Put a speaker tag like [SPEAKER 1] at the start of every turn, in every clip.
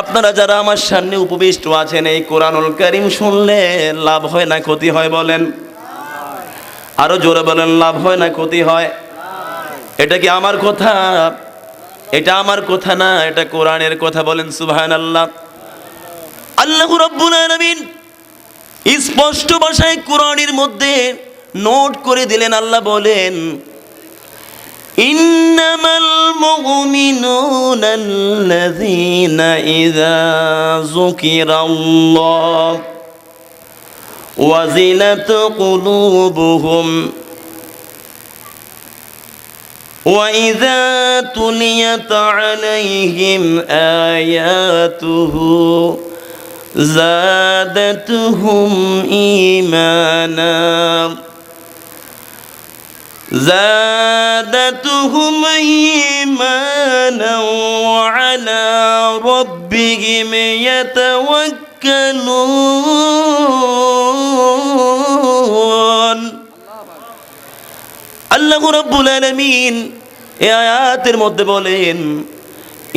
[SPEAKER 1] আপনারা যারা আমার সামনে উপবিষ্ট আছেন, এই কোরআনুল কারীম শুনলে লাভ হয় না ক্ষতি হয় বলেন? আরো জোরে বলেন, লাভ হয় না ক্ষতি হয়? এটা কি আমার কথা? এটা আমার কথা না, এটা কোরআনের কথা। বলেন সুবহানাল্লাহ। আল্লাহু রাব্বুল আলামিন স্পষ্ট ভাষায় কোরআনের মধ্যে নোট করে দিলেন। আল্লাহ বলেন, ইন্নামাল মুমিনুনা আল্লাযীনা ইযা যুকিরাল্লাহ ওয়াজিলাত কুলুবুহুম ওয়া ইযা তুলিয়াত আলাইহিম আয়াতুহু زادتهم إيمانا وعلى ربهم يتوكلون আল্লাহু রাব্বুল আলামিন এই আয়াতের মধ্যে বলেন,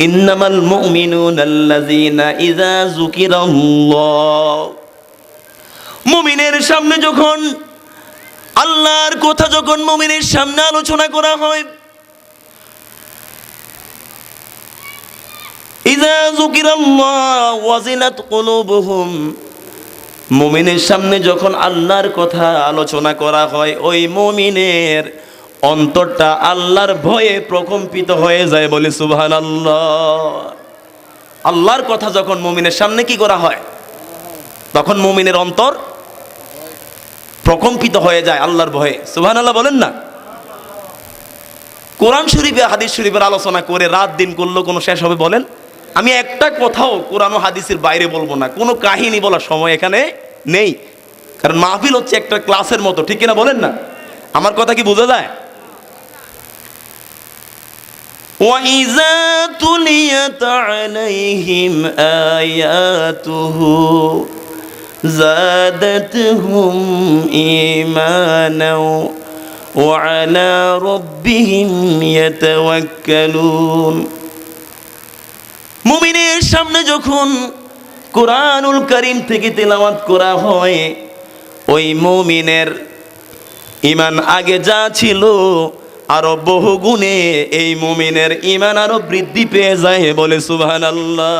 [SPEAKER 1] ইন্নামাল মুমিনুনা আল্লাযীনা ইযা যুকিরাল্লাহ। মুমিনের সামনে যখন আল্লাহর কথা যখন মুমিনের সামনে আলোচনা করা হয়, ইযা যুকিরাল্লাহ ওয়াজিলাত কুলুবুহুম, মুমিনের সামনে যখন আল্লাহর কথা আলোচনা করা হয়, ওই মুমিনের অন্তরটা আল্লাহর ভয়ে প্রকম্পিত হয়ে যায়। বলে সুবহানাল্লাহ। আল্লাহর কথা যখন মুমিনের সামনে কি করা হয়, তখন মুমিনের অন্তর প্রকম্পিত হয়ে যায় আল্লাহর ভয়ে। সুবহানাল্লাহ বলেন না? কোরআন শরীফে হাদিস শরীফের আলোচনা করে রাত দিন করলেও কোনো শেষ হবে বলেন? আমি একটা কথাও কোরআন ও হাদিসের বাইরে বলবো না, কোনো কাহিনী বলার সময় এখানে নেই, কারণ মাহফিল হচ্ছে একটা ক্লাসের মতো, ঠিক কিনা বলেন না? আমার কথা কি বোঝা যায়? وَإِذَا تُلِيَتْ عَلَيْهِمْ آيَاتُهُ زَادَتْهُمْ إِيمَانًا وَعَلَى رَبِّهِمْ يَتَوَكَّلُونَ। মুমিনের সামনে যখন কোরআনুল কারীম থেকে তেলাওয়াত করা হয়, ওই মুমিনের ঈমান আগে যা ছিল আরো বহু গুণে এই মুমিনের ঈমান আরো বৃদ্ধি পেয়ে যায়। বলে সুবহানাল্লাহ।